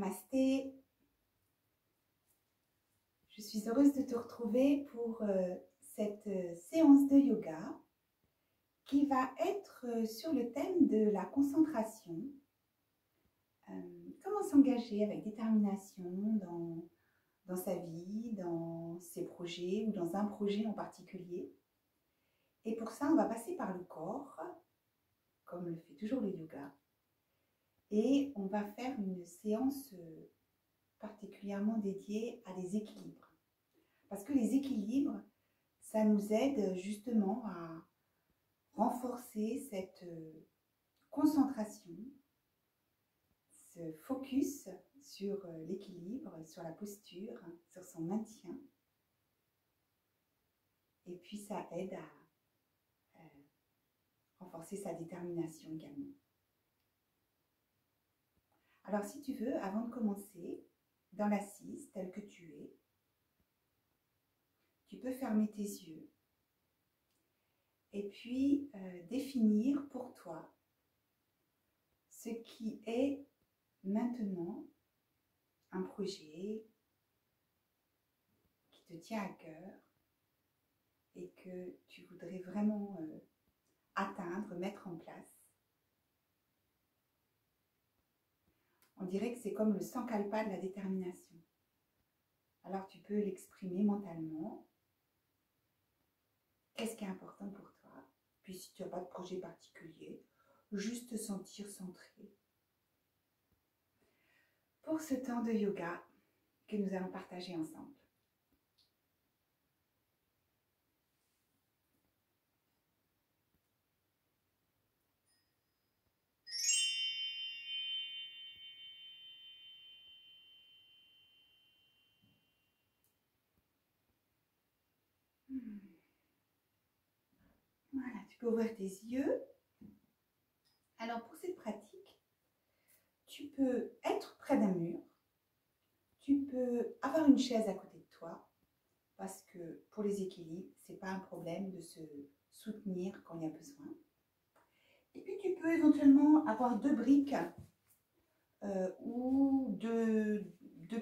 Namasté. Je suis heureuse de te retrouver pour cette séance de yoga qui va être sur le thème de la concentration. Comment s'engager avec détermination dans sa vie, dans ses projets ou dans un projet en particulier. Et pour ça, on va passer par le corps, comme le fait toujours le yoga. Et on va faire une séance particulièrement dédiée à des équilibres. Parce que les équilibres, ça nous aide justement à renforcer cette concentration, ce focus sur l'équilibre, sur la posture, sur son maintien. Et puis ça aide à renforcer sa détermination également. Alors si tu veux, avant de commencer, dans l'assise telle que tu es, tu peux fermer tes yeux et puis définir pour toi ce qui est maintenant un projet qui te tient à cœur et que tu voudrais vraiment atteindre, mettre en place. On dirait que c'est comme le sankalpa de la détermination. Alors tu peux l'exprimer mentalement. Qu'est-ce qui est important pour toi? Puis si tu n'as pas de projet particulier, juste te sentir centré. Pour ce temps de yoga que nous allons partager ensemble. Voilà, tu peux ouvrir tes yeux. Alors pour cette pratique, tu peux être près d'un mur. Tu peux avoir une chaise à côté de toi parce que pour les équilibres, ce n'est pas un problème de se soutenir quand il y a besoin. Et puis tu peux éventuellement avoir deux briques ou deux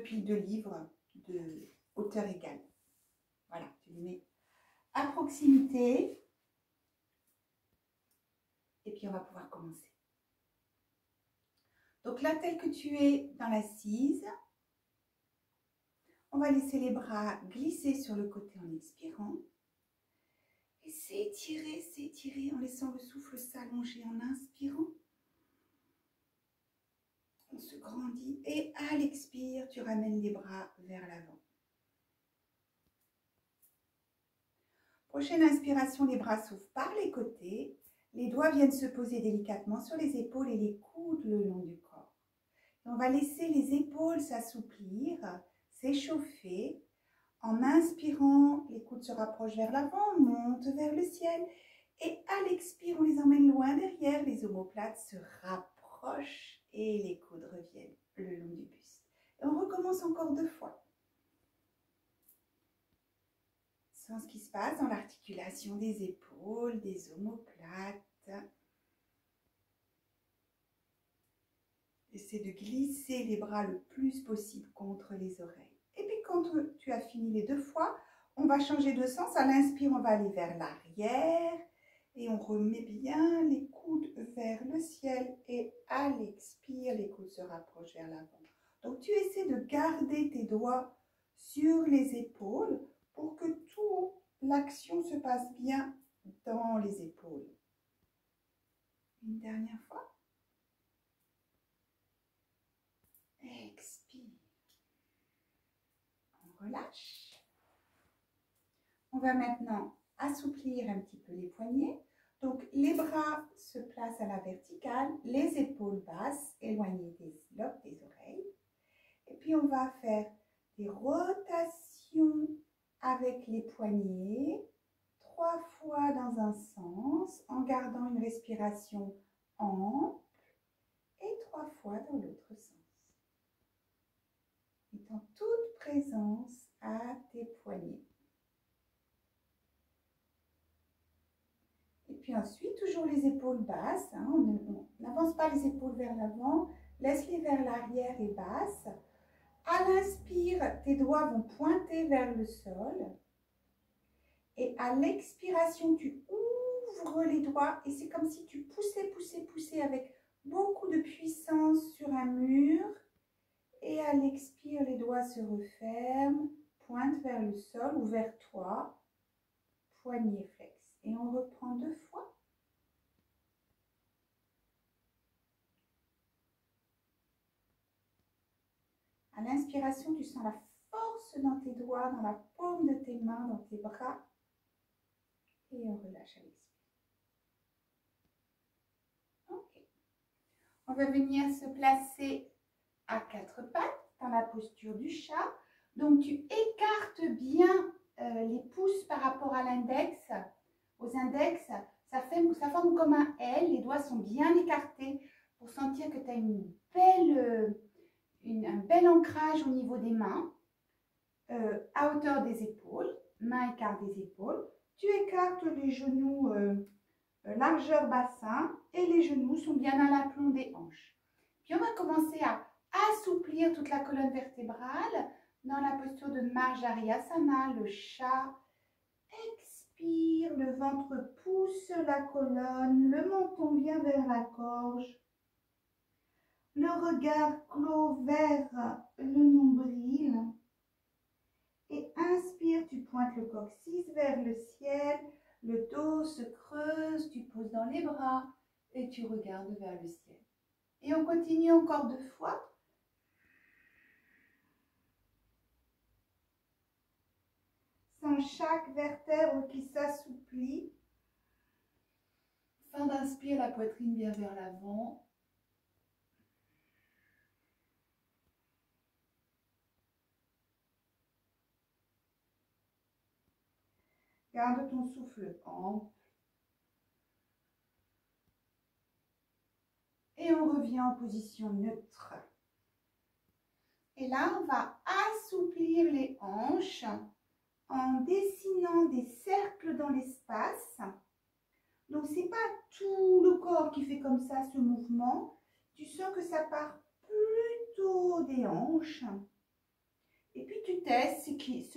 piles de livres de hauteur égale. Voilà, tu les mets à proximité. Et puis on va pouvoir commencer. Donc là, tel que tu es dans l'assise, on va laisser les bras glisser sur le côté en expirant. Et s'étirer en laissant le souffle s'allonger en inspirant. On se grandit et à l'expire, tu ramènes les bras vers l'avant. Prochaine inspiration, les bras s'ouvrent par les côtés. Les doigts viennent se poser délicatement sur les épaules et les coudes le long du corps. Et on va laisser les épaules s'assouplir, s'échauffer. En inspirant, les coudes se rapprochent vers l'avant, montent vers le ciel. Et à l'expire, on les emmène loin derrière. Les omoplates se rapprochent et les coudes reviennent le long du buste. Et on recommence encore 2 fois. Sens ce qui se passe dans l'articulation des épaules, des omoplates. Essaie de glisser les bras le plus possible contre les oreilles. Et puis quand tu as fini les 2 fois, on va changer de sens. À l'inspire, on va aller vers l'arrière. Et on remet bien les coudes vers le ciel. Et à l'expire, les coudes se rapprochent vers l'avant. Donc tu essaies de garder tes doigts sur les épaules pour que toute l'action se passe bien dans les épaules. Une dernière fois. Expire. On relâche. On va maintenant assouplir un petit peu les poignets. Donc les bras se placent à la verticale, les épaules basses, éloignées des lobes des oreilles. Et puis on va faire des rotations avec les poignets, 3 fois dans un sens, en gardant une respiration ample, et 3 fois dans l'autre sens. Étant toute présence à tes poignets. Et puis ensuite, toujours les épaules basses, on n'avance pas les épaules vers l'avant, Laisse-les vers l'arrière et basse. À l'inspire, tes doigts vont pointer vers le sol. Et à l'expiration, tu ouvres les doigts et c'est comme si tu poussais avec beaucoup de puissance sur un mur. Et à l'expire, les doigts se referment, pointent vers le sol ou vers toi, poignet flex. Et on reprend 2 fois. À l'inspiration, tu sens la force dans tes doigts, dans la paume de tes mains, dans tes bras. Et on relâche à l'expire. Ok. On va venir se placer à 4 pattes dans la posture du chat. Donc tu écartes bien les pouces par rapport à l'index. Aux index, ça forme comme un L. Les doigts sont bien écartés pour sentir que tu as un bel ancrage au niveau des mains, à hauteur des épaules, main écart des épaules. Tu écartes les genoux largeur bassin et les genoux sont bien à l'aplomb des hanches. Puis on va commencer à assouplir toute la colonne vertébrale dans la posture de Marjaryasana, le chat. Expire, le ventre pousse la colonne, le menton vient vers la gorge. Le regard clos vers le nombril. Et inspire, tu pointes le coccyx vers le ciel. Le dos se creuse, tu poses dans les bras et tu regardes vers le ciel. Et on continue encore 2 fois. Sans chaque vertèbre qui s'assouplit. Fin d'inspire, la poitrine vient vers l'avant. Garde ton souffle ample. Et on revient en position neutre. Et là, on va assouplir les hanches en dessinant des cercles dans l'espace. Donc, ce n'est pas tout le corps qui fait comme ça ce mouvement. Tu sens que ça part plutôt des hanches. Et puis, tu testes ce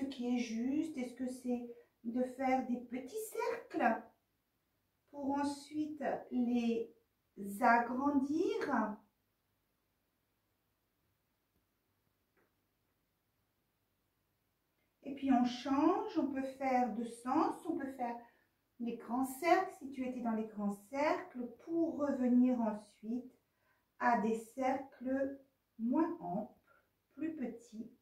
qui est juste. Est-ce que c'est de faire des petits cercles pour ensuite les agrandir? Et puis, on change. On peut faire 2 sens. On peut faire les grands cercles, si tu étais dans les grands cercles, pour revenir ensuite à des cercles moins amples, plus petits,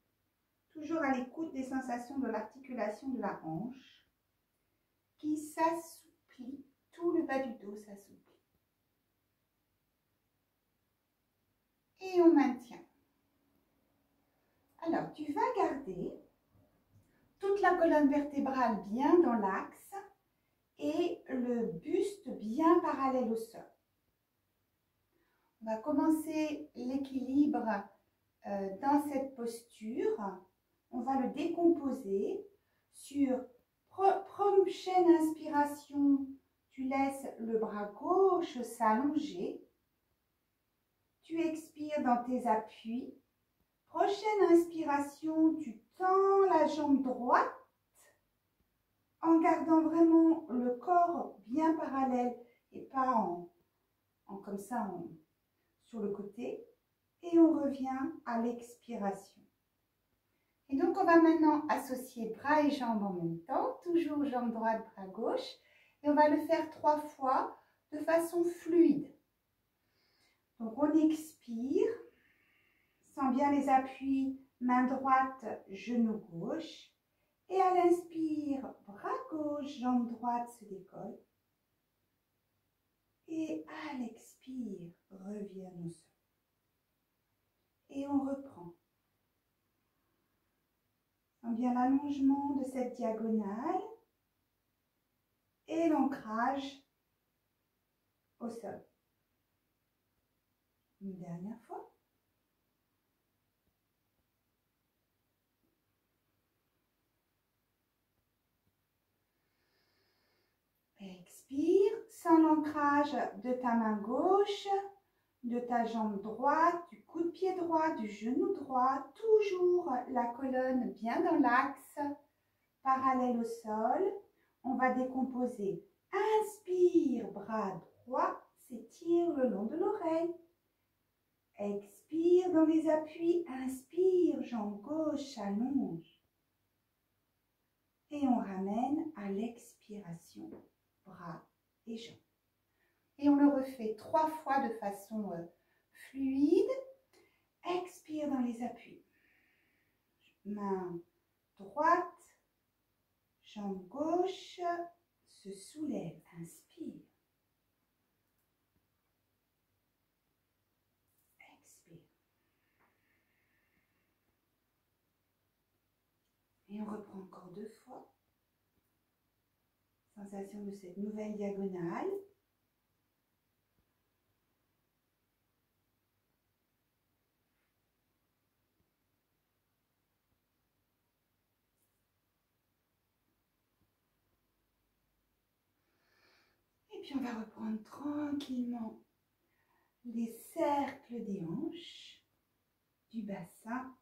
toujours à l'écoute des sensations de l'articulation de la hanche qui s'assouplit, tout le bas du dos s'assouplit. Et on maintient. Alors, tu vas garder toute la colonne vertébrale bien dans l'axe et le buste bien parallèle au sol. On va commencer l'équilibre dans cette posture. On va le décomposer sur prochaine inspiration. Tu laisses le bras gauche s'allonger. Tu expires dans tes appuis. Prochaine inspiration, tu tends la jambe droite en gardant vraiment le corps bien parallèle et pas comme ça sur le côté. Et on revient à l'expiration. Et donc, on va maintenant associer bras et jambes en même temps, toujours jambe droite, bras gauche. Et on va le faire 3 fois de façon fluide. Donc, on expire, sent bien les appuis, main droite, genou gauche. Et à l'inspire, bras gauche, jambe droite se décolle. Et à l'expire, reviens au sol. Et on reprend. Sens bien l'allongement de cette diagonale et l'ancrage au sol. Une dernière fois. Expire, sens l'ancrage de ta main gauche, de ta jambe droite, du coup de pied droit, du genou droit, toujours la colonne bien dans l'axe, parallèle au sol. On va décomposer. Inspire, bras droit, s'étire le long de l'oreille. Expire dans les appuis, inspire, jambe gauche, allonge. Et on ramène à l'expiration, bras et jambes. Et on le refait 3 fois de façon fluide. Expire dans les appuis. Main droite, jambe gauche, se soulève, inspire. Expire. Et on reprend encore 2 fois. Sensation de cette nouvelle diagonale. Et puis on va reprendre tranquillement les cercles des hanches, du bassin,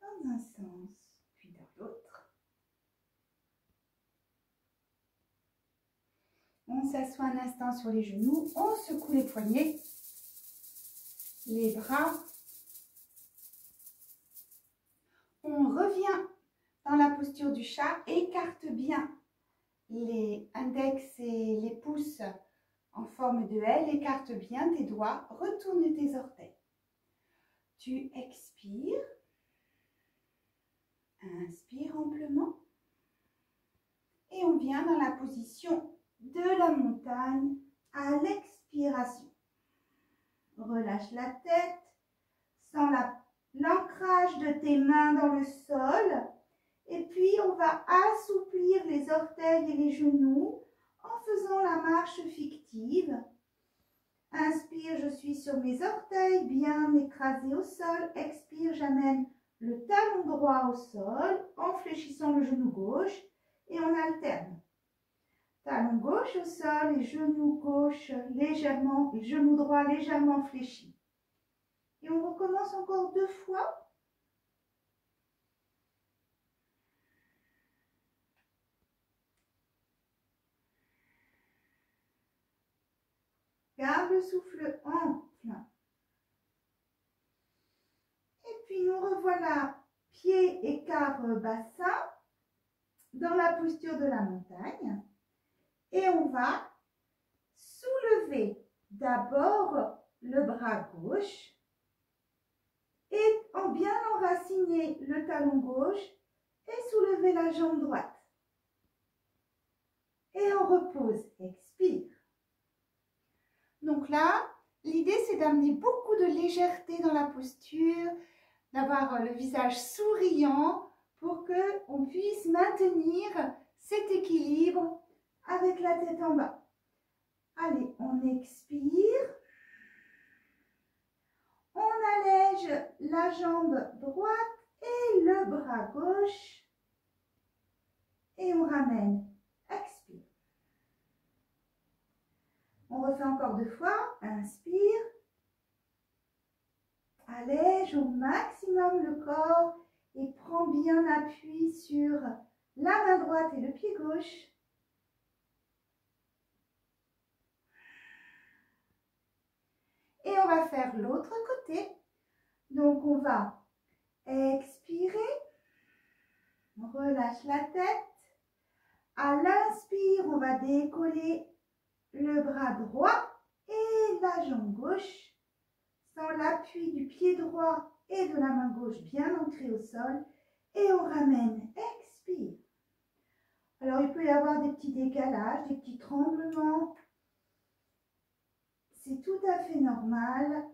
dans un sens, puis dans l'autre. On s'assoit un instant sur les genoux, on secoue les poignets, les bras. On revient dans la posture du chat, écarte bien les index et les pouces en forme de L, écarte bien tes doigts, retourne tes orteils. Tu expires, inspire amplement et on vient dans la position de la montagne à l'expiration. Relâche la tête, sens l'ancrage de tes mains dans le sol et puis on va assouplir les orteils et les genoux en faisant la marche fictive. Inspire, je suis sur mes orteils bien écrasés au sol. Expire, j'amène le talon droit au sol en fléchissant le genou gauche et on alterne. Talon gauche au sol et genou gauche légèrement et genou droit légèrement fléchi. Et on recommence encore 2 fois. Garde le souffle ample. Et puis nous revoilà, pied, écart, bassin, dans la posture de la montagne. Et on va soulever d'abord le bras gauche et en bien enraciner le talon gauche et soulever la jambe droite. Et on repose, expire. Donc là, l'idée c'est d'amener beaucoup de légèreté dans la posture, d'avoir le visage souriant pour qu'on puisse maintenir cet équilibre avec la tête en bas. Allez, on expire. On allège la jambe droite et le bras gauche. Et on ramène. Expire. On refait encore 2 fois. Inspire. Allège au maximum le corps et prends bien appui sur la main droite et le pied gauche. Et on va faire l'autre côté. Donc on va expirer. On relâche la tête. À l'inspire, on va décoller le bras droit et la jambe gauche. Sans l'appui du pied droit et de la main gauche bien ancrée au sol. Et on ramène. Expire. Alors il peut y avoir des petits décalages, des petits tremblements. C'est tout à fait normal.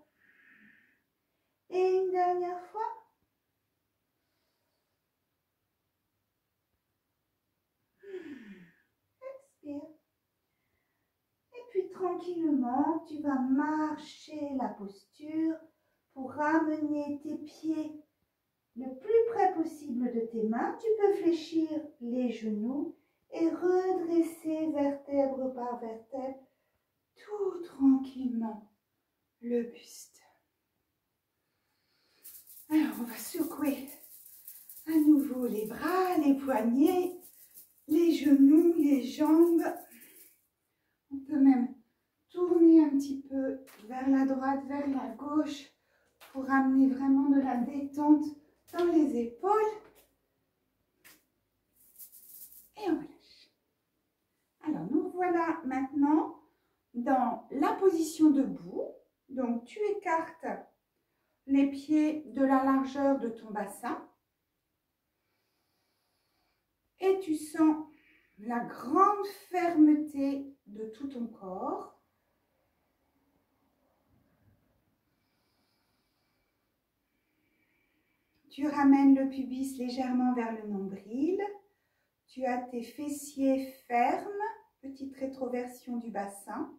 Et une dernière fois. Expire. Et puis tranquillement, tu vas marcher la posture pour ramener tes pieds le plus près possible de tes mains. Tu peux fléchir les genoux et redresser vertèbre par vertèbre tout tranquillement. le buste. Alors, on va secouer à nouveau les bras, les poignets, les genoux, les jambes. On peut même tourner un petit peu vers la droite, vers la gauche pour amener vraiment de la détente dans les épaules. Et on relâche. Alors, nous voilà maintenant dans la position debout. Donc, tu écartes les pieds de la largeur de ton bassin. Et tu sens la grande fermeté de tout ton corps. Tu ramènes le pubis légèrement vers le nombril. Tu as tes fessiers fermes, petite rétroversion du bassin.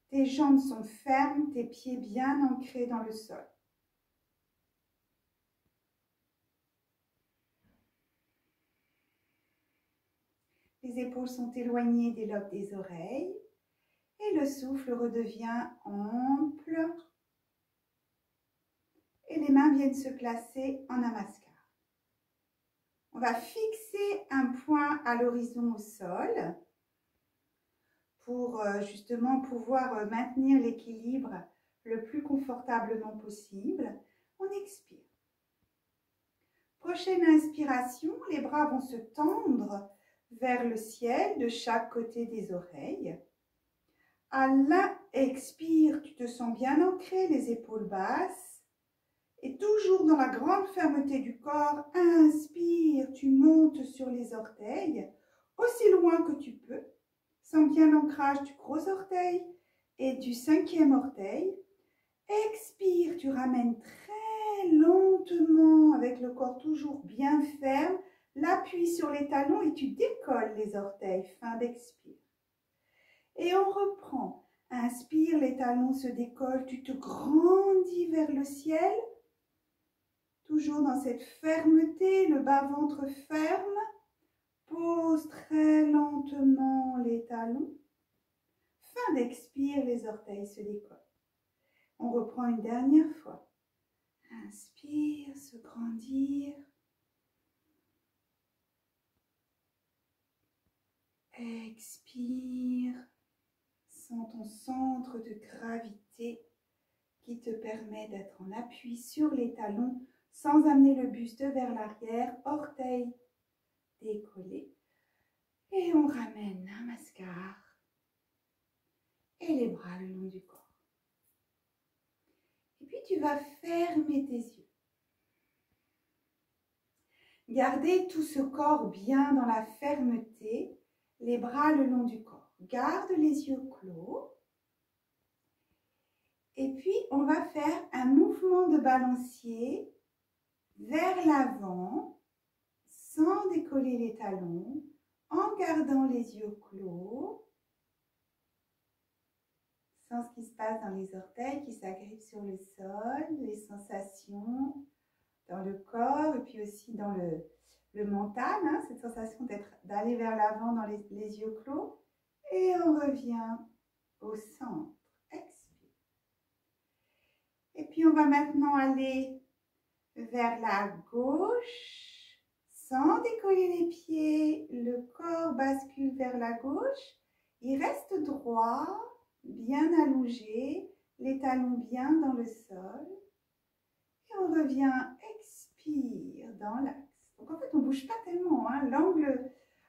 Tes jambes sont fermes, tes pieds bien ancrés dans le sol. Les épaules sont éloignées des lobes des oreilles et le souffle redevient ample. Et les mains viennent se placer en namaskar. On va fixer un point à l'horizon au sol pour justement pouvoir maintenir l'équilibre le plus confortablement possible. On expire. Prochaine inspiration, les bras vont se tendre vers le ciel de chaque côté des oreilles. À l'expire, tu te sens bien ancré, les épaules basses. Et toujours dans la grande fermeté du corps, inspire, tu montes sur les orteils, aussi loin que tu peux. Sens bien l'ancrage du gros orteil et du 5e orteil. Expire, tu ramènes très lentement, avec le corps toujours bien ferme, l'appui sur les talons et tu décolles les orteils, fin d'expire. Et on reprend. Inspire, les talons se décollent, tu te grandis vers le ciel. Toujours dans cette fermeté, le bas-ventre ferme. Pose très lentement les talons. Fin d'expire, les orteils se décollent. On reprend une dernière fois. Inspire, se grandir. Expire. Sens ton centre de gravité qui te permet d'être en appui sur les talons sans amener le buste vers l'arrière, orteils décollés. Et on ramène namaskar et les bras le long du corps. Et puis tu vas fermer tes yeux. Gardez tout ce corps bien dans la fermeté, les bras le long du corps. Garde les yeux clos. Et puis, on va faire un mouvement de balancier vers l'avant, sans décoller les talons, en gardant les yeux clos. Sens ce qui se passe dans les orteils qui s'agrippent sur le sol, les sensations dans le corps et puis aussi dans le mental, hein, cette sensation d'aller vers l'avant dans les yeux clos. Et on revient au centre. Expire. Et puis on va maintenant aller vers la gauche, sans décoller les pieds. Le corps bascule vers la gauche. Il reste droit, bien allongé, les talons bien dans le sol. Et on revient, expire dans l'axe. Donc en fait, on ne bouge pas tellement. Hein.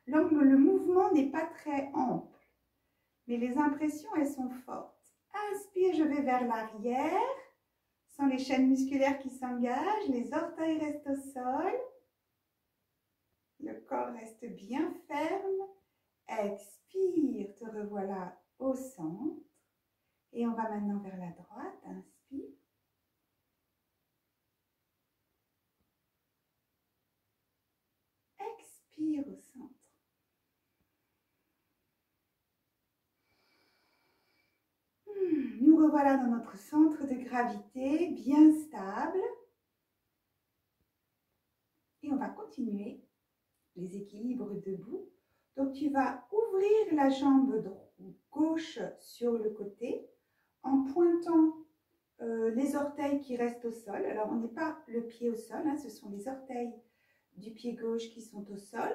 Le mouvement n'est pas très ample. Mais les impressions, elles sont fortes. Inspire, je vais vers l'arrière. Sans les chaînes musculaires qui s'engagent. Les orteils restent au sol. Le corps reste bien ferme. Expire, te revoilà au centre. Et on va maintenant vers la droite. Inspire. Expire au centre. Nous revoilà dans notre centre de gravité, bien stable. Et on va continuer les équilibres debout. Donc tu vas ouvrir la jambe gauche sur le côté en pointant les orteils qui restent au sol. Alors, on n'est pas le pied au sol, hein, ce sont les orteils du pied gauche qui sont au sol.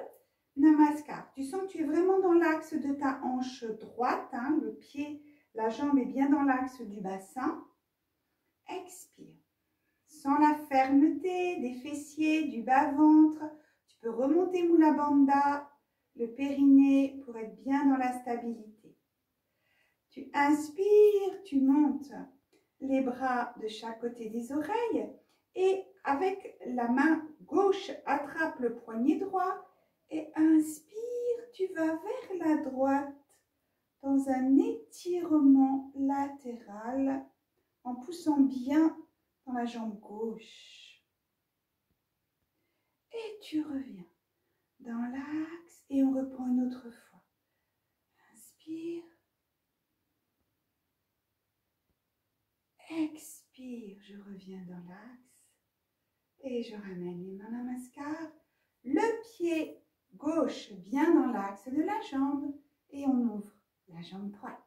Namaskar. Tu sens que tu es vraiment dans l'axe de ta hanche droite, hein, le pied, la jambe est bien dans l'axe du bassin. Expire. Sens la fermeté des fessiers, du bas-ventre. Tu peux remonter Mula Bandha, le périnée pour être bien dans la stabilité. Tu inspires, tu montes les bras de chaque côté des oreilles et avec la main gauche, attrape le poignet droit et inspire, tu vas vers la droite dans un étirement latéral en poussant bien dans la jambe gauche. Et tu reviens dans l'axe et on reprend une autre fois. Inspire. Expire, je reviens dans l'axe et je ramène les mains Namaskar. Le pied gauche bien dans l'axe de la jambe et on ouvre la jambe droite.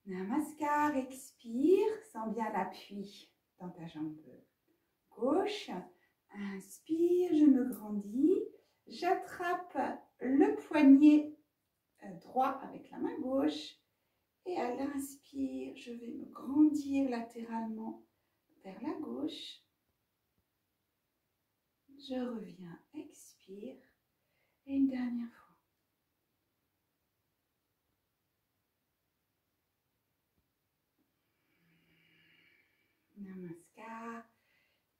Namaskar, expire, sens bien l'appui dans ta jambe gauche. Inspire, je me grandis, j'attrape le poignet droit avec la main gauche. Et à l'inspire, je vais me grandir latéralement vers la gauche. Je reviens, expire. Et une dernière fois. Namaskar.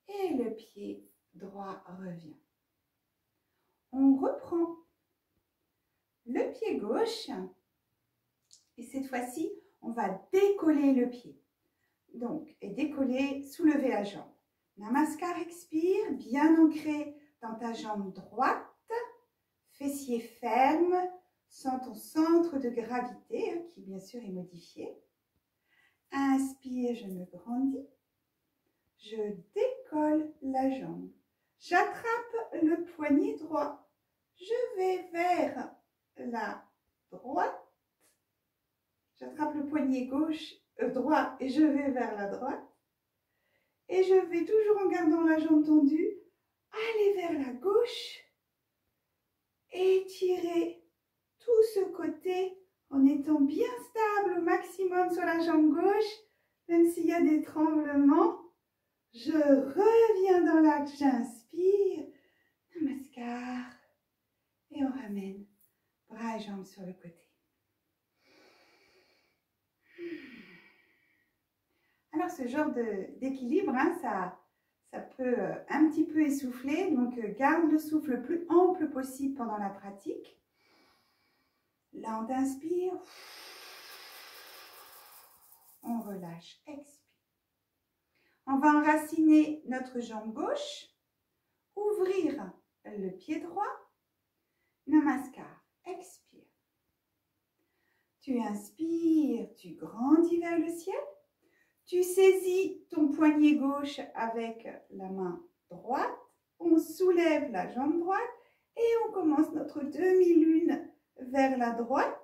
Et le pied droit revient. On reprend le pied gauche. Et cette fois-ci, on va décoller le pied. Donc, et décoller, soulever la jambe. Namaskar, expire, bien ancré dans ta jambe droite. Fessier ferme, sens ton centre de gravité, hein, qui bien sûr est modifié. Inspire, je me grandis. Je décolle la jambe. J'attrape le poignet droit. Je vais vers la droite. J'attrape le poignet gauche, droit et je vais vers la droite. Et je vais toujours en gardant la jambe tendue, aller vers la gauche. Étirer tout ce côté en étant bien stable au maximum sur la jambe gauche, même s'il y a des tremblements. Je reviens dans l'axe, j'inspire, Namaskar, et on ramène bras et jambes sur le côté. Alors ce genre d'équilibre, hein, ça peut un petit peu essouffler, donc garde le souffle le plus ample possible pendant la pratique. Là on inspire, on relâche, expire. On va enraciner notre jambe gauche, ouvrir le pied droit, Namaskar, expire. Tu inspires, tu grandis vers le ciel. Tu saisis ton poignet gauche avec la main droite. On soulève la jambe droite et on commence notre demi-lune vers la droite.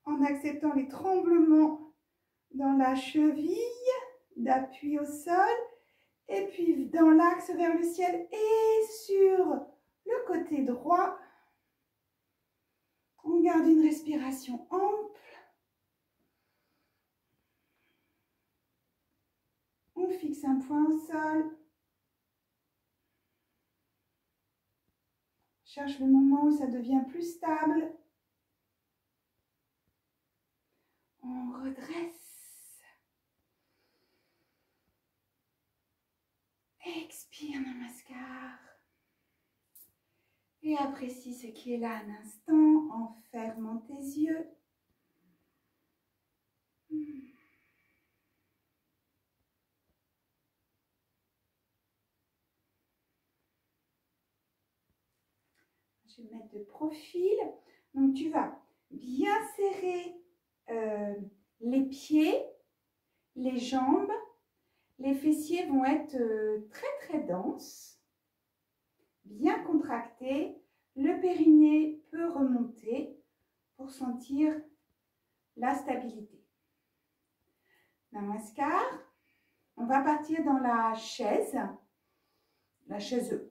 En acceptant les tremblements dans la cheville, d'appui au sol. Et puis dans l'axe vers le ciel et sur le côté droit. On garde une respiration ample. On fixe un point au sol. Cherche le moment où ça devient plus stable. On redresse. Expire, Namaskar. Et apprécie ce qui est là un instant en fermant tes yeux. Je vais mettre de profil. Donc tu vas bien serrer les pieds, les jambes. Les fessiers vont être très très denses, bien contractés. Le périnée peut remonter pour sentir la stabilité. Namaskar. On va partir dans la chaise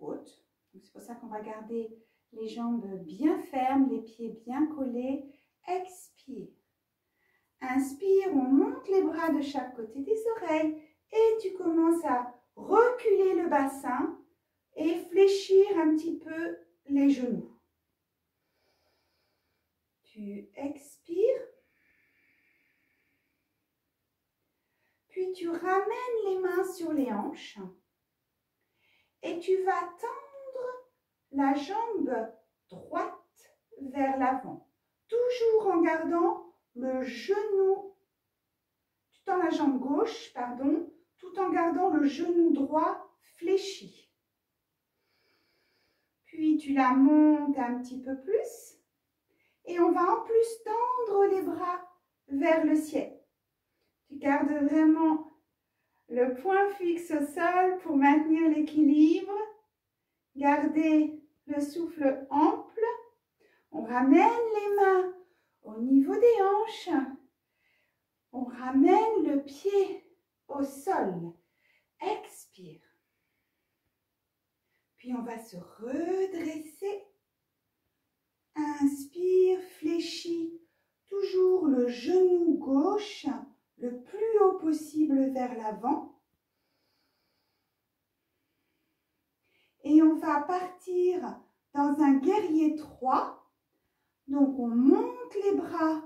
haute. C'est pour ça qu'on va garder les jambes bien fermes, les pieds bien collés. Expire. Inspire, on monte les bras de chaque côté des oreilles et tu commences à reculer le bassin et fléchir un petit peu les genoux. Tu expires, puis tu ramènes les mains sur les hanches et tu vas tendre la jambe droite vers l'avant, toujours en gardant le genou, tu tends la jambe gauche, pardon, tout en gardant le genou droit fléchi. Puis tu la montes un petit peu plus et on va en plus tendre les bras vers le ciel. Tu gardes vraiment le point fixe au sol pour maintenir l'équilibre. Gardez le souffle ample. On ramène les mains au niveau des hanches. On ramène le pied au sol. Expire. Puis on va se redresser. Inspire, fléchis toujours le genou gauche le plus haut possible vers l'avant. Et on va partir dans un guerrier 3. Donc on monte les bras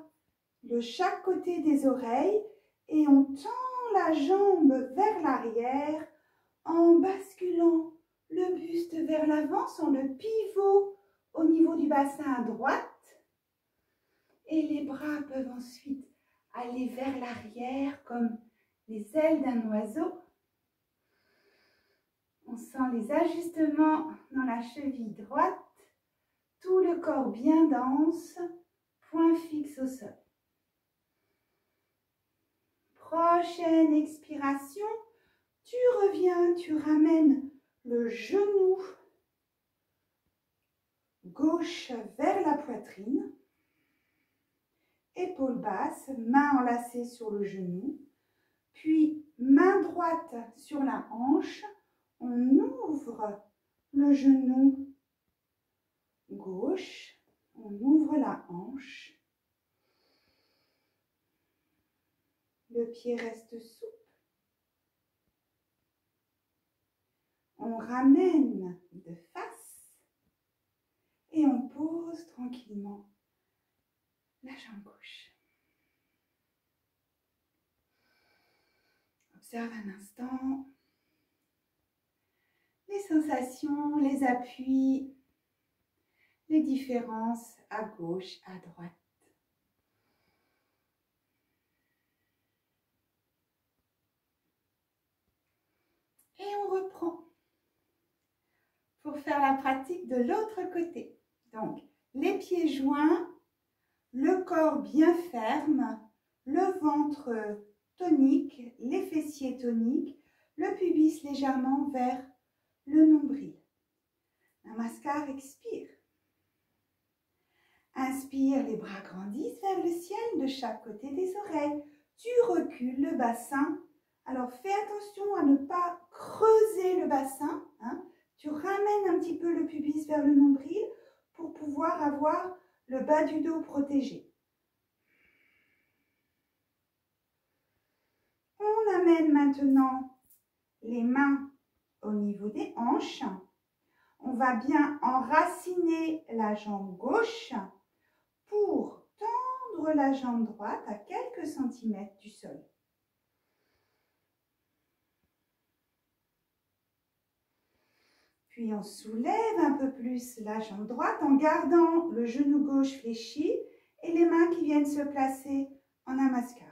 de chaque côté des oreilles et on tend la jambe vers l'arrière en basculant le buste vers l'avant sur le pivot au niveau du bassin à droite. Et les bras peuvent ensuite aller vers l'arrière comme les ailes d'un oiseau. On sent les ajustements dans la cheville droite, tout le corps bien dense, point fixe au sol. Prochaine expiration, tu reviens, tu ramènes le genou gauche vers la poitrine, épaule basse, main enlacée sur le genou, puis main droite sur la hanche, on ouvre le genou gauche, on ouvre la hanche, le pied reste souple, on ramène de face et on pose tranquillement la jambe gauche. Observe un instant les sensations, les appuis, les différences à gauche, à droite. Et on reprend pour faire la pratique de l'autre côté. Donc, les pieds joints, le corps bien ferme, le ventre tonique, les fessiers toniques, le pubis légèrement vers le nombril. Namaskar, expire. Inspire, les bras grandissent vers le ciel de chaque côté des oreilles. Tu recules le bassin. Alors fais attention à ne pas creuser le bassin. Tu ramènes un petit peu le pubis vers le nombril pour pouvoir avoir le bas du dos protégé. On amène maintenant les mains au niveau des hanches. On va bien enraciner la jambe gauche pour tendre la jambe droite à quelques centimètres du sol. Puis on soulève un peu plus la jambe droite en gardant le genou gauche fléchi et les mains qui viennent se placer en namaskar.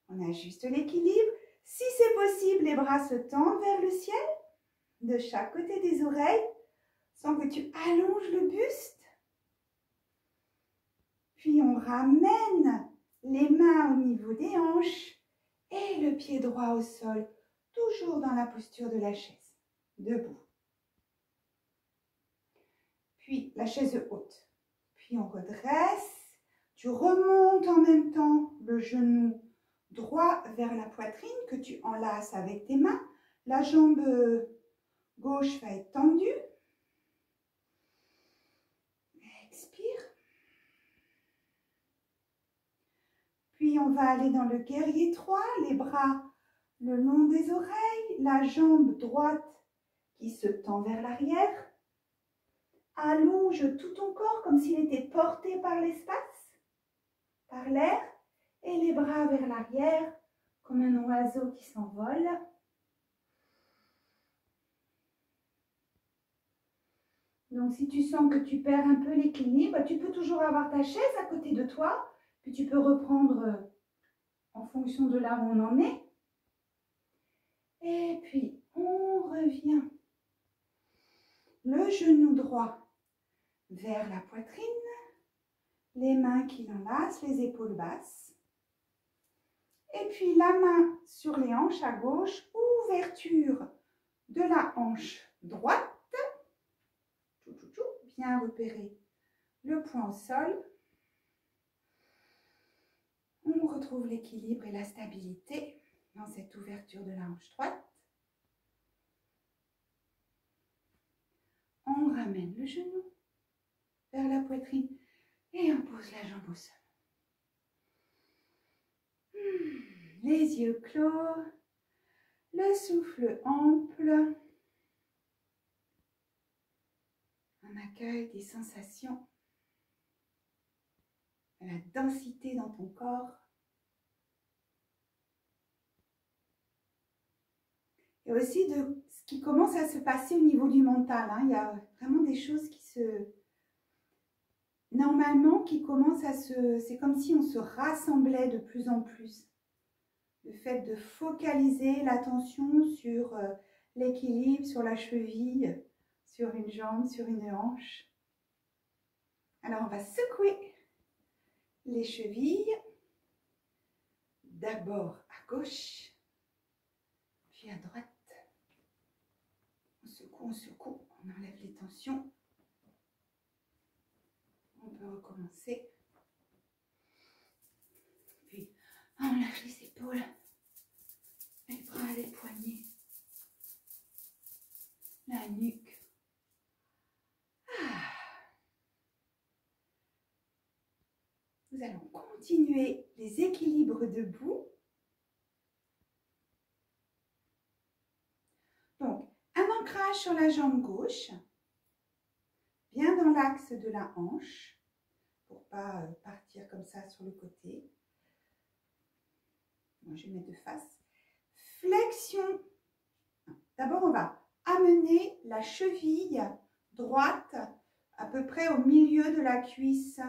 On ajuste l'équilibre. Si c'est possible, les bras se tendent vers le ciel de chaque côté des oreilles sans que tu allonges le buste. Puis on ramène les mains au niveau des hanches et le pied droit au sol, toujours dans la posture de la chaise, debout. Puis la chaise haute. Puis on redresse Tu remontes en même temps le genou droit vers la poitrine que tu enlaces avec tes mains. La jambe gauche va être tendue. Expire. Puis on va aller dans le guerrier 3, les bras le long des oreilles, la jambe droite qui se tend vers l'arrière. Allonge tout ton corps comme s'il était porté par l'espace, par l'air, et les bras vers l'arrière comme un oiseau qui s'envole. Donc si tu sens que tu perds un peu l'équilibre, tu peux toujours avoir ta chaise à côté de toi, puis tu peux reprendre en fonction de là où on en est. Et puis on revient. Le genou droit vers la poitrine, les mains qui l'enlacent, les épaules basses. Et puis la main sur les hanches à gauche, ouverture de la hanche droite. Bien repérer le point au sol. On retrouve l'équilibre et la stabilité dans cette ouverture de la hanche droite. On ramène le genou vers la poitrine et on pose la jambe au sol. Les yeux clos, le souffle ample. On accueille des sensations, la densité dans ton corps. Et aussi de ce qui commence à se passer au niveau du mental. Il y a vraiment des choses qui normalement, qui commencent à c'est comme si on se rassemblait de plus en plus. Le fait de focaliser l'attention sur l'équilibre, sur la cheville, sur une jambe, sur une hanche. Alors, on va secouer les chevilles. D'abord à gauche, puis à droite. On secoue, on enlève les tensions. On peut recommencer. Puis, on lâche les épaules, les bras, les poignets, la nuque. Nous allons continuer les équilibres debout. Donc, un ancrage sur la jambe gauche, bien dans l'axe de la hanche, pour ne pas partir comme ça sur le côté. Moi, je vais mettre de face. Flexion. D'abord, on va amener la cheville droite à peu près au milieu de la cuisse.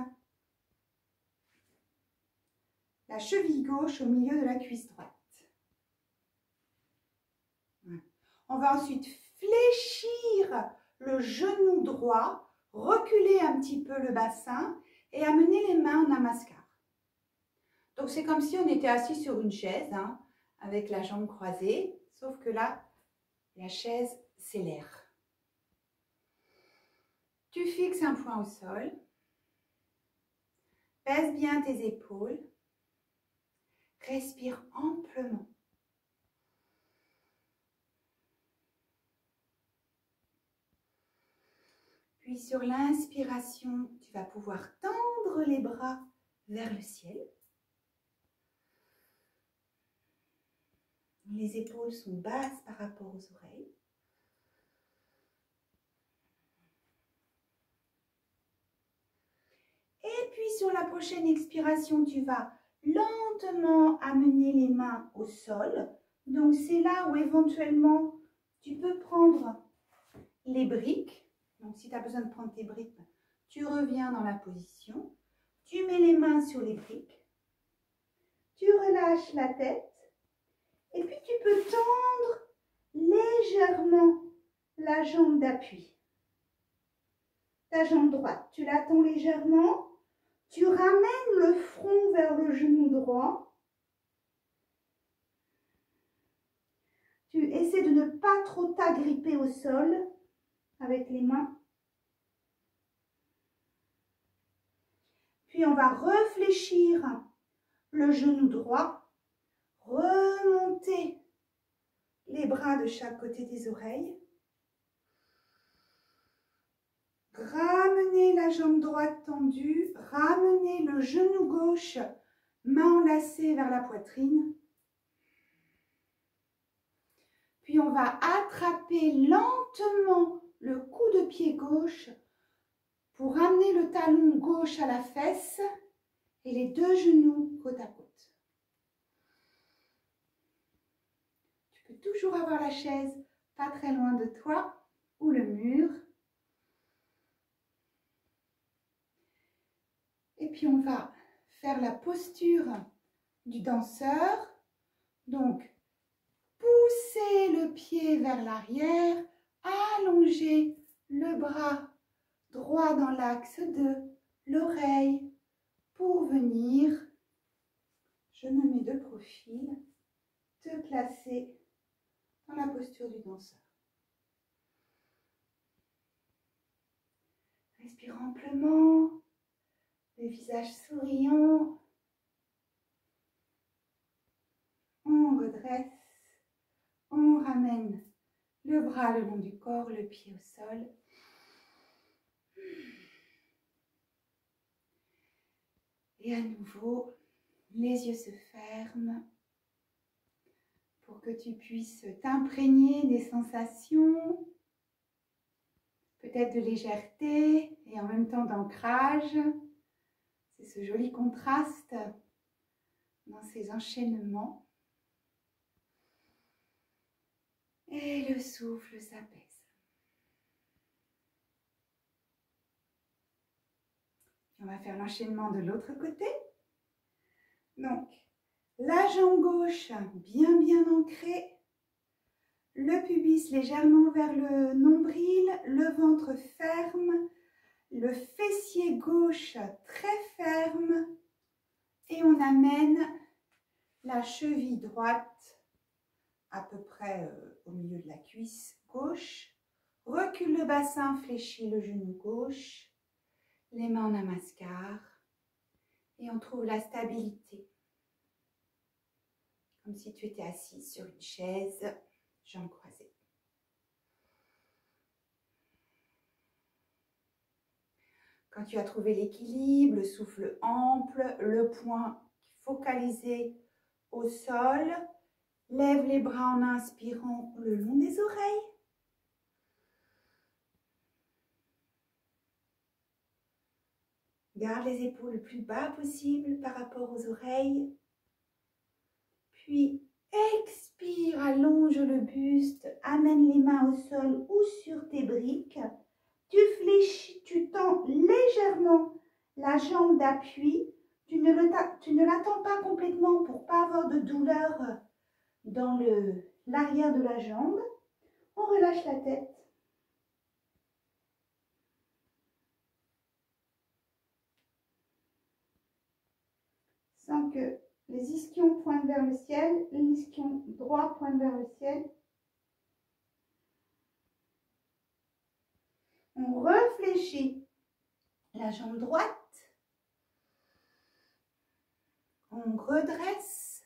La cheville gauche au milieu de la cuisse droite. On va ensuite fléchir le genou droit, reculer un petit peu le bassin et amener les mains en namaskar. Donc c'est comme si on était assis sur une chaise, avec la jambe croisée, sauf que là, la chaise, c'est l'air. Tu fixes un point au sol, pèse bien tes épaules, respire amplement. Puis sur l'inspiration, tu vas pouvoir tendre les bras vers le ciel. Les épaules sont basses par rapport aux oreilles. Et puis sur la prochaine expiration, tu vas lentement amener les mains au sol. Donc c'est là où éventuellement tu peux prendre les briques. Donc si tu as besoin de prendre tes briques, tu reviens dans la position. Tu mets les mains sur les briques. Tu relâches la tête. Et puis tu peux tendre légèrement la jambe d'appui. Ta jambe droite, tu la tends légèrement. Tu ramènes le front vers le genou droit. Tu essaies de ne pas trop t'agripper au sol avec les mains. Puis Puis on va réfléchir le genou droit, remonter les bras de chaque côté des oreilles. Ramenez la jambe droite tendue, ramenez le genou gauche, main enlacée vers la poitrine. Puis on va attraper lentement le coup de pied gauche pour ramener le talon gauche à la fesse et les deux genoux côte à côte. Tu peux toujours avoir la chaise pas très loin de toi ou le mur. Et puis on va faire la posture du danseur. Donc, poussez le pied vers l'arrière, allongez le bras droit dans l'axe de l'oreille pour venir, je me mets de profil, te placer dans la posture du danseur. Respire amplement, le visage souriant. On redresse, on ramène le bras le long du corps, le pied au sol. Et à nouveau, les yeux se ferment pour que tu puisses t'imprégner des sensations, peut-être de légèreté et en même temps d'ancrage. C'est ce joli contraste dans ces enchaînements. Et le souffle s'apaise. On va faire l'enchaînement de l'autre côté. Donc, la jambe gauche bien ancrée. Le pubis légèrement vers le nombril, le ventre ferme, le fessier gauche très ferme. Et on amène la cheville droite à peu près au milieu de la cuisse gauche. Recule le bassin, fléchis le genou gauche. Les mains en namaskar et on trouve la stabilité. Comme si tu étais assis sur une chaise, jambes croisées. Quand tu as trouvé l'équilibre, le souffle ample, le point focalisé au sol, lève les bras en inspirant le long des oreilles. Garde les épaules le plus bas possible par rapport aux oreilles. Puis expire, allonge le buste, amène les mains au sol ou sur tes briques. Tu fléchis, tu tends légèrement la jambe d'appui. Tu ne l'attends pas complètement pour ne pas avoir de douleur dans l'arrière de la jambe. On relâche la tête. Sans que les ischions pointent vers le ciel, l'ischion droit pointe vers le ciel. On réfléchit la jambe droite. On redresse.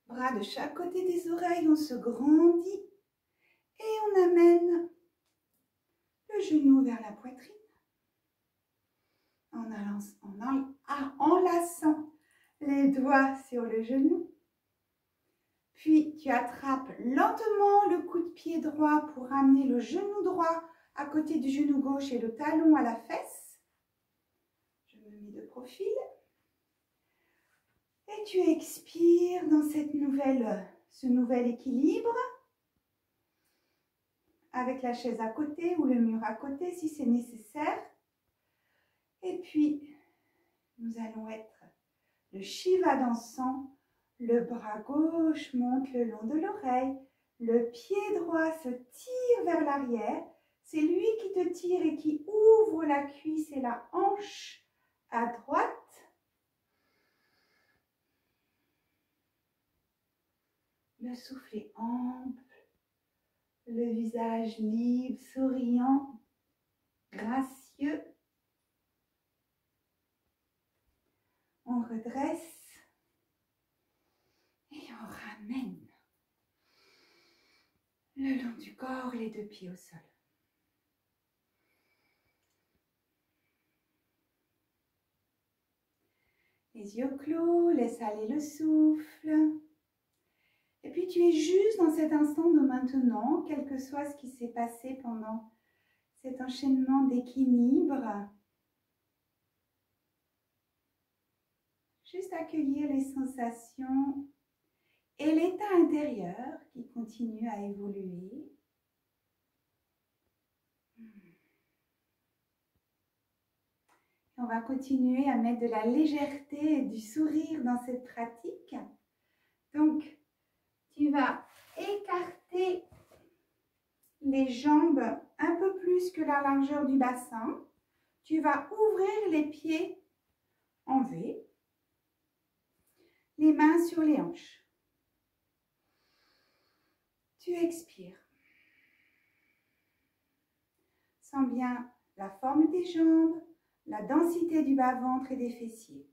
Bras de chaque côté des oreilles, on se grandit. Et on amène le genou vers la poitrine. En enlaçant les doigts sur le genou. Puis tu attrapes lentement le coup de pied droit pour ramener le genou droit à côté du genou gauche et le talon à la fesse. Je me mets de profil. Et tu expires dans ce nouvel équilibre. Avec la chaise à côté ou le mur à côté si c'est nécessaire. Et puis, nous allons être le Shiva dansant. Le bras gauche monte le long de l'oreille. Le pied droit se tire vers l'arrière. C'est lui qui te tire et qui ouvre la cuisse et la hanche à droite. Le souffle est ample. Le visage libre, souriant. gracieux. On redresse et on ramène le long du corps, les deux pieds au sol. Les yeux clos, laisse aller le souffle. Et puis tu es juste dans cet instant de maintenant, quel que soit ce qui s'est passé pendant cet enchaînement d'équilibre. Juste accueillir les sensations et l'état intérieur qui continue à évoluer. On va continuer à mettre de la légèreté et du sourire dans cette pratique. Donc, tu vas écarter les jambes un peu plus que la largeur du bassin. Tu vas ouvrir les pieds en V. Les mains sur les hanches. Tu expires. Sens bien la forme des jambes, la densité du bas-ventre et des fessiers,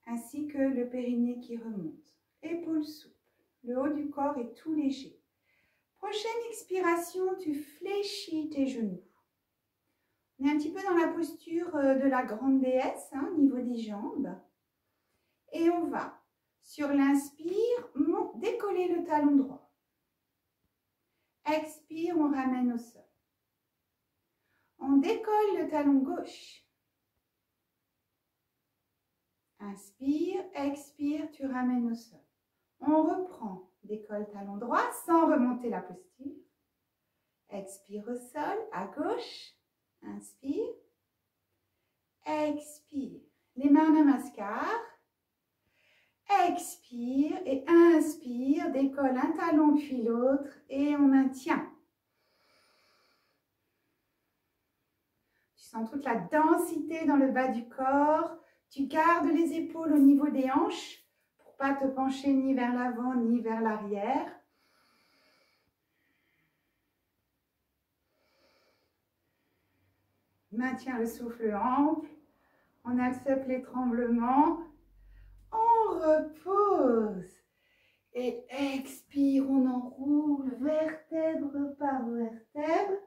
ainsi que le périnée qui remonte. Épaules souples, le haut du corps est tout léger. Prochaine expiration, tu fléchis tes genoux. On est un petit peu dans la posture de la grande déesse, au niveau des jambes. Et on va, sur l'inspire, décoller le talon droit. Expire, on ramène au sol. On décolle le talon gauche. Inspire, expire, tu ramènes au sol. On reprend, décolle talon droit sans remonter la posture. Expire au sol, à gauche. Inspire. Expire. Les mains namaskar. Expire et inspire, décolle un talon puis l'autre et on maintient. Tu sens toute la densité dans le bas du corps. Tu gardes les épaules au niveau des hanches pour ne pas te pencher ni vers l'avant ni vers l'arrière. Maintiens le souffle ample. On accepte les tremblements. On repose. Et expire, on enroule vertèbre par vertèbre.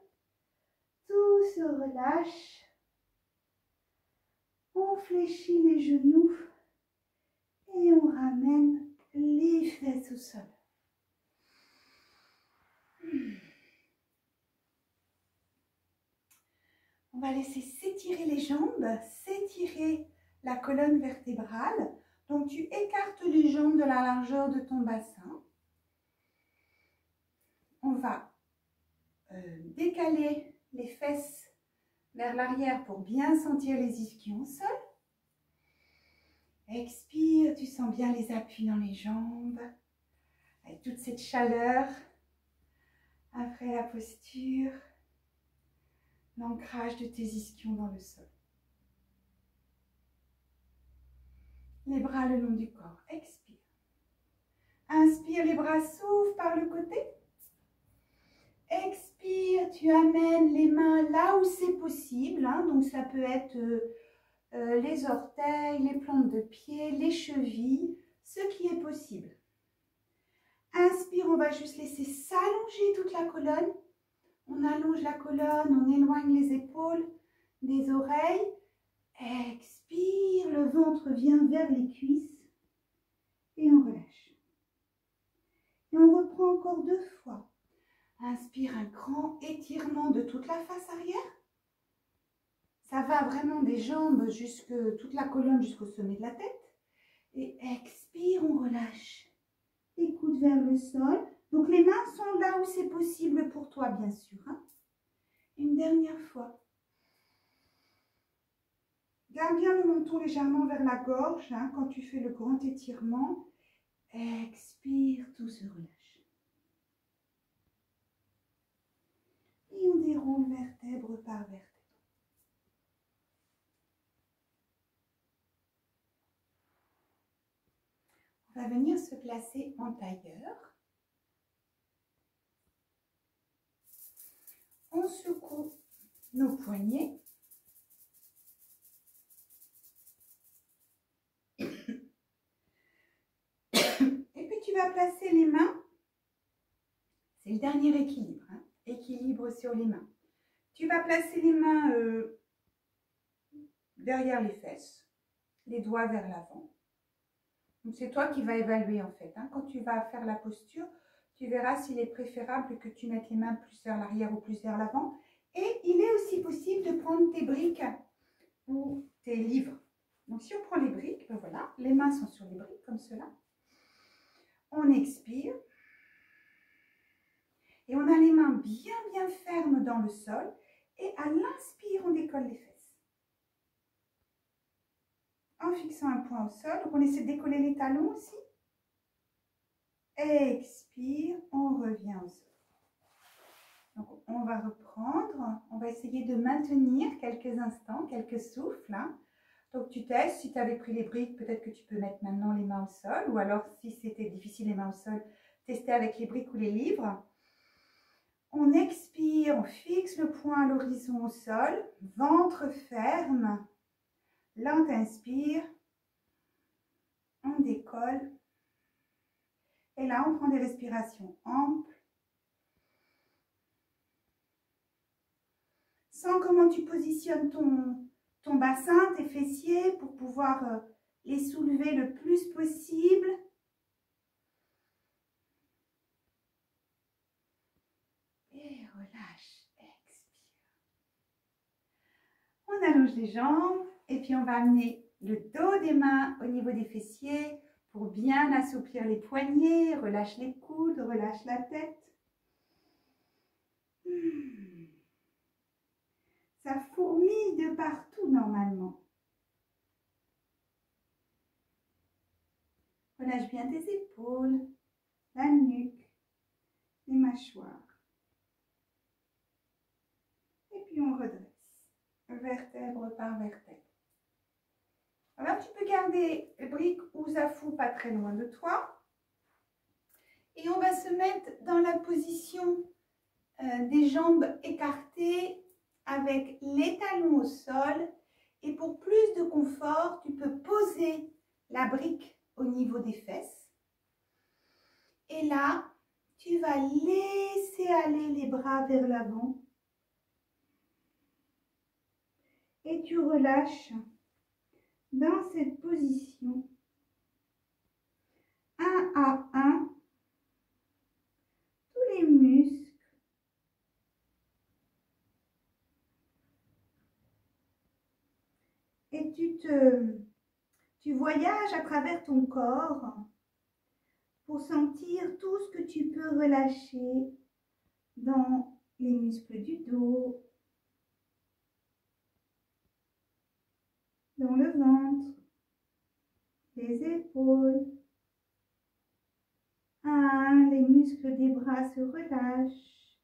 Tout se relâche. On fléchit les genoux et on ramène les fesses au sol. On va laisser s'étirer les jambes, s'étirer la colonne vertébrale. Donc tu écartes les jambes de la largeur de ton bassin. On va décaler les fesses vers l'arrière pour bien sentir les ischions au sol. Expire, tu sens bien les appuis dans les jambes, avec toute cette chaleur après la posture, l'ancrage de tes ischions dans le sol. Les bras le long du corps, expire. Inspire, les bras s'ouvrent par le côté. Expire, tu amènes les mains là où c'est possible, donc ça peut être les orteils, les plantes de pied, les chevilles, ce qui est possible. Inspire, on va juste laisser s'allonger toute la colonne. On allonge la colonne, on éloigne les épaules des oreilles. Expire, le ventre vient vers les cuisses et on relâche. Et on reprend encore 2 fois. Inspire, un grand étirement de toute la face arrière. Ça va vraiment des jambes jusque toute la colonne jusqu'au sommet de la tête. Et expire, on relâche. Les coudes vers le sol. Donc les mains sont là où c'est possible pour toi, bien sûr. Une dernière fois. Garde bien le menton légèrement vers la gorge quand tu fais le grand étirement. Expire, tout se relâche. Et on déroule vertèbre par vertèbre. On va venir se placer en tailleur. On secoue nos poignets. Et puis tu vas placer les mains. C'est le dernier équilibre, hein, équilibre sur les mains. Tu vas placer les mains derrière les fesses, les doigts vers l'avant. C'est toi qui vas évaluer en fait. Hein. Quand tu vas faire la posture, tu verras s'il est préférable que tu mettes les mains plus vers l'arrière ou plus vers l'avant. Et il est aussi possible de prendre tes briques ou tes livres. Donc si on prend les briques, ben voilà, les mains sont sur les briques comme cela. On expire. Et on a les mains bien fermes dans le sol. Et à l'inspire, on décolle les fesses. En fixant un point au sol. Donc on essaie de décoller les talons aussi. Expire, on revient au sol. Donc on va reprendre. On va essayer de maintenir quelques instants, quelques souffles. Hein. Donc tu testes. Si tu avais pris les briques, peut-être que tu peux mettre maintenant les mains au sol. Ou alors si c'était difficile les mains au sol, tester avec les briques ou les livres. On expire, on fixe le poing à l'horizon au sol, ventre ferme, lente inspire, on décolle. Et là, on prend des respirations amples. Sens comment tu positionnes ton bassin, tes fessiers pour pouvoir les soulever le plus possible. Et relâche, expire. On allonge les jambes et puis on va amener le dos des mains au niveau des fessiers pour bien assouplir les poignets, relâche les coudes, relâche la tête. Ça fourmille de partout normalement. Relâche bien tes épaules, la nuque, les mâchoires. Et puis on redresse, vertèbre par vertèbre. Alors tu peux garder brique ou zafou pas très loin de toi. Et on va se mettre dans la position des jambes écartées avec les talons au sol. Et pour plus de confort, tu peux poser la brique au niveau des fesses. Et là, tu vas laisser aller les bras vers l'avant. Et tu relâches dans cette position, un à un, tous les muscles. Et tu voyages à travers ton corps pour sentir tout ce que tu peux relâcher dans les muscles du dos, dans le ventre, les épaules. Les muscles des bras se relâchent,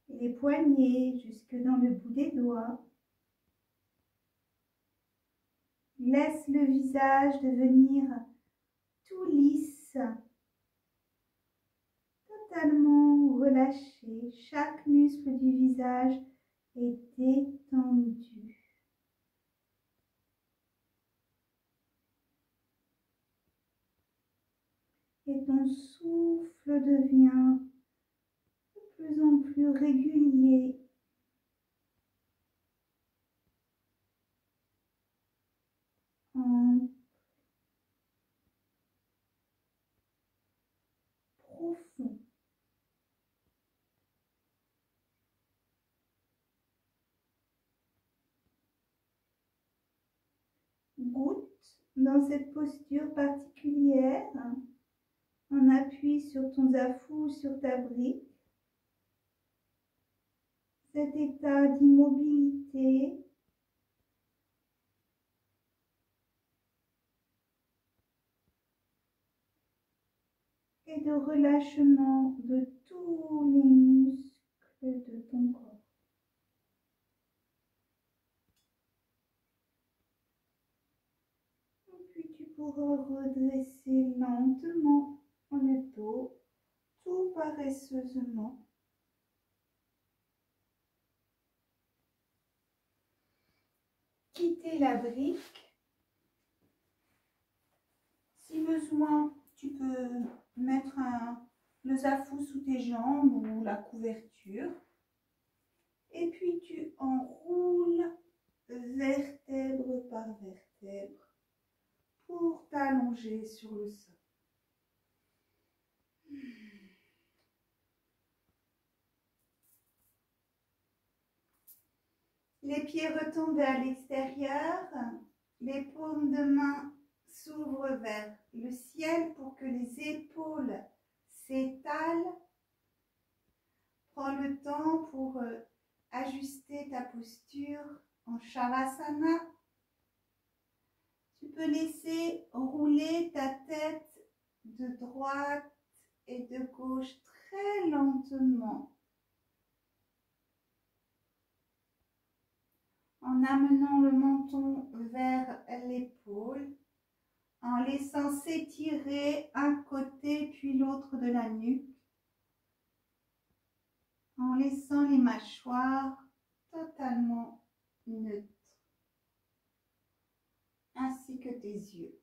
les poignets jusque dans le bout des doigts. Laisse le visage devenir tout lisse, totalement relâché. Chaque muscle du visage est détendu. Et ton souffle devient de plus en plus régulier. Profond. Goûte dans cette posture particulière. On appuie sur ton zafou, sur ta brique. Cet état d'immobilité. Et de relâchement de tous les muscles de ton corps. Et puis tu pourras redresser lentement le dos, tout paresseusement. quitter la brique. Si besoin, tu peux mettre le zafou sous tes jambes ou la couverture. Et puis tu enroules vertèbre par vertèbre pour t'allonger sur le sol. Les pieds retombent vers l'extérieur, les paumes de main s'ouvrent vers le ciel pour que les épaules s'étalent. Prends le temps pour ajuster ta posture en Shavasana. Tu peux laisser rouler ta tête de droite et de gauche très lentement, en amenant le menton vers l'épaule, en laissant s'étirer un côté puis l'autre de la nuque, en laissant les mâchoires totalement neutres, ainsi que tes yeux.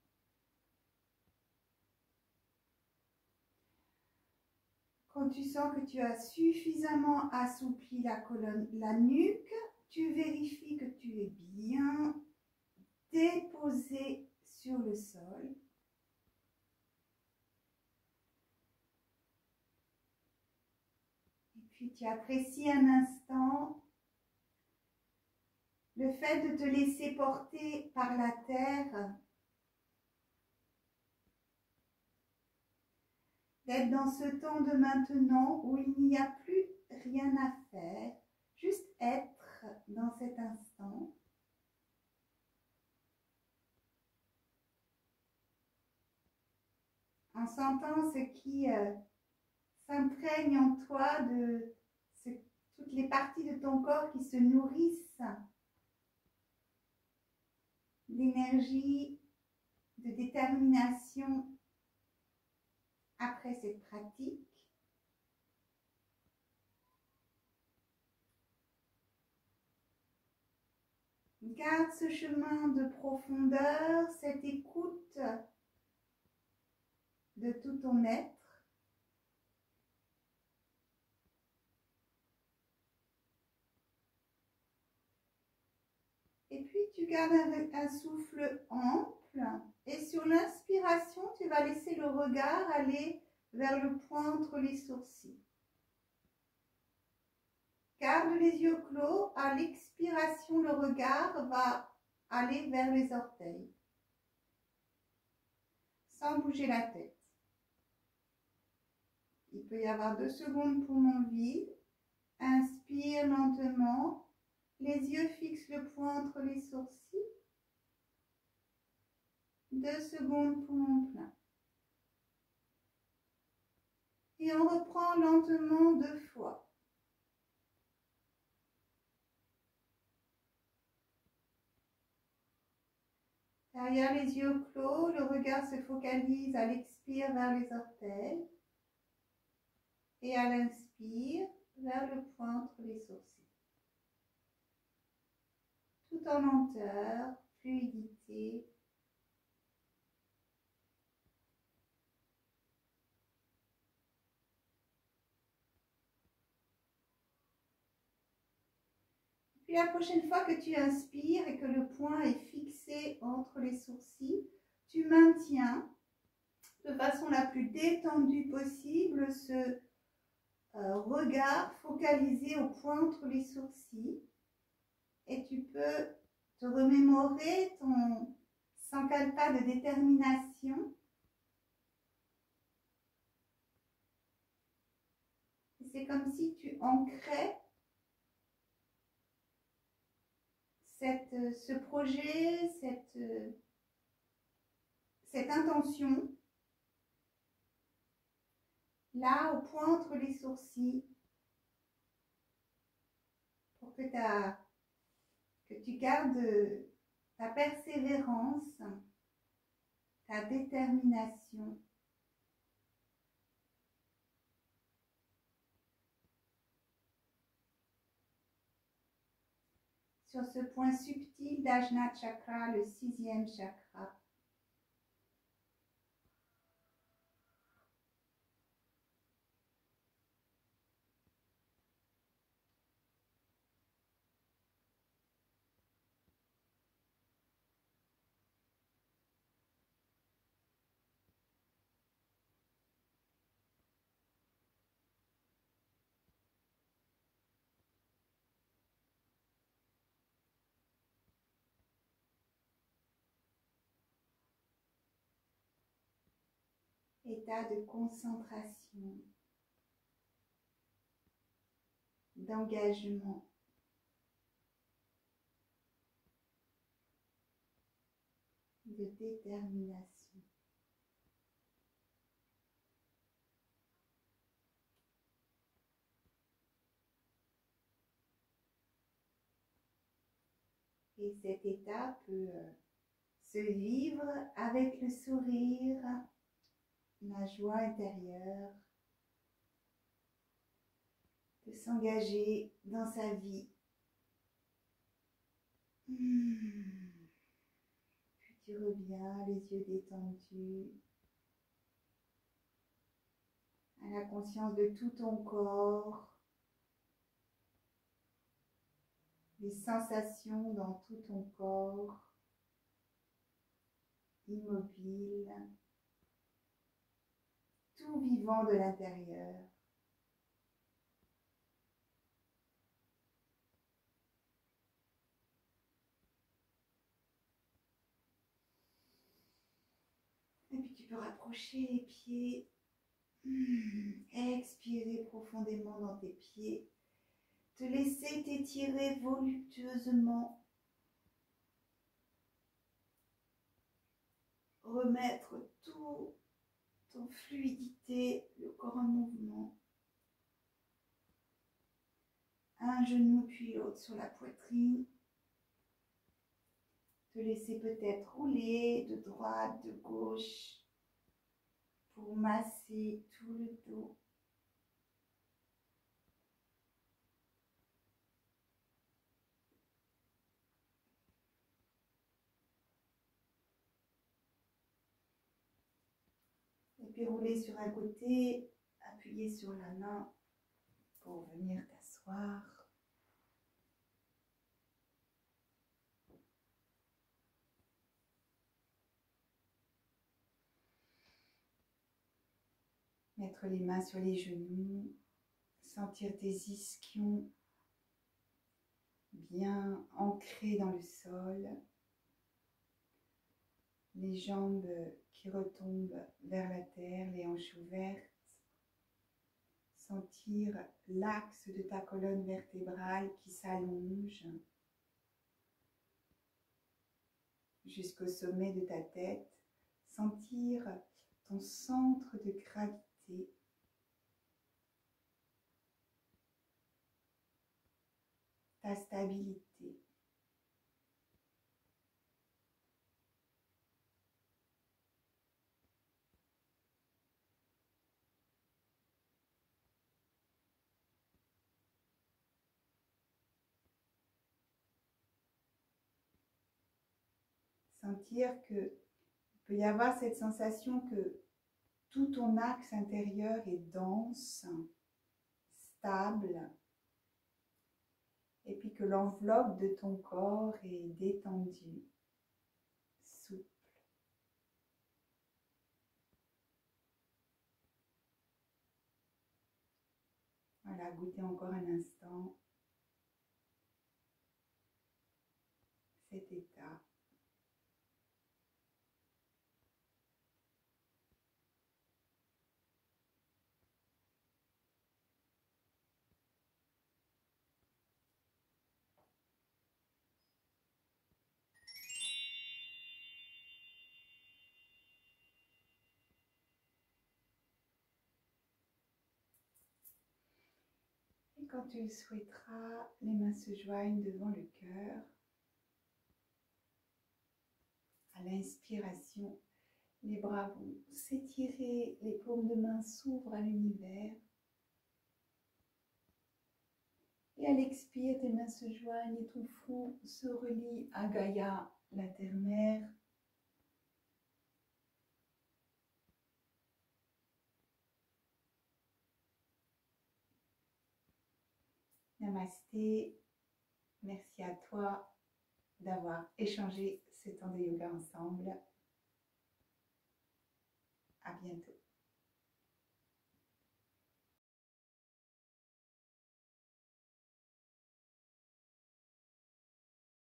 Quand tu sens que tu as suffisamment assoupli la colonne, la nuque, tu vérifies que tu es bien déposé sur le sol. Et puis tu apprécies un instant le fait de te laisser porter par la terre, d'être dans ce temps de maintenant où il n'y a plus rien à faire, juste être dans cet instant. En sentant ce qui s'imprègne en toi, toutes les parties de ton corps qui se nourrissent d'énergie, de détermination après cette pratique. Garde ce chemin de profondeur, cette écoute de tout ton être. Et puis tu gardes un souffle ample et sur l'inspiration, tu vas laisser le regard aller vers le point entre les sourcils. Garde les yeux clos, à l'expiration, le regard va aller vers les orteils, sans bouger la tête. Il peut y avoir 2 secondes poumon vide. Inspire lentement, les yeux fixent le point entre les sourcils. 2 secondes poumon plein. Et on reprend lentement 2 fois. Derrière les yeux clos, le regard se focalise à l'expire vers les orteils et à l'inspire vers le point entre les sourcils. Tout en lenteur, fluidité. Puis la prochaine fois que tu inspires et que le point est fixé entre les sourcils, tu maintiens de façon la plus détendue possible ce regard focalisé au point entre les sourcils. Et tu peux te remémorer ton sankalpa de détermination. C'est comme si tu ancrais ce projet, cette intention, là, au point entre les sourcils, pour que tu gardes ta persévérance, ta détermination. sur ce point subtil d'Ajna Chakra, le 6e chakra. État de concentration, d'engagement, de détermination. Et cet état peut se vivre avec le sourire, la joie intérieure, de s'engager dans sa vie. Puis tu reviens, les yeux détendus, à la conscience de tout ton corps, les sensations dans tout ton corps, immobile, tout vivant de l'intérieur. Et puis tu peux rapprocher les pieds, expirer profondément dans tes pieds, te laisser t'étirer voluptueusement, remettre tout ton fluidité, le corps en mouvement. Un genou puis l'autre sur la poitrine. Te laisser peut-être rouler de droite, de gauche pour masser tout le dos. Et puis rouler sur un côté, appuyer sur la main pour venir t'asseoir. Mettre les mains sur les genoux, sentir tes ischions bien ancrés dans le sol, les jambes qui retombent vers la terre, les hanches ouvertes, sentir l'axe de ta colonne vertébrale qui s'allonge jusqu'au sommet de ta tête, sentir ton centre de gravité, ta stabilité. Sentir qu'il peut y avoir cette sensation que tout ton axe intérieur est dense, stable, et puis que l'enveloppe de ton corps est détendue, souple. Voilà, goûtez encore un instant cet état. Et quand tu le souhaiteras, les mains se joignent devant le cœur. À l'inspiration, les bras vont s'étirer, les paumes de main s'ouvrent à l'univers. Et à l'expire, tes mains se joignent et ton front se relie à Gaïa, la terre-mère. Namasté. Merci à toi d'avoir échangé ce temps de yoga ensemble. À bientôt.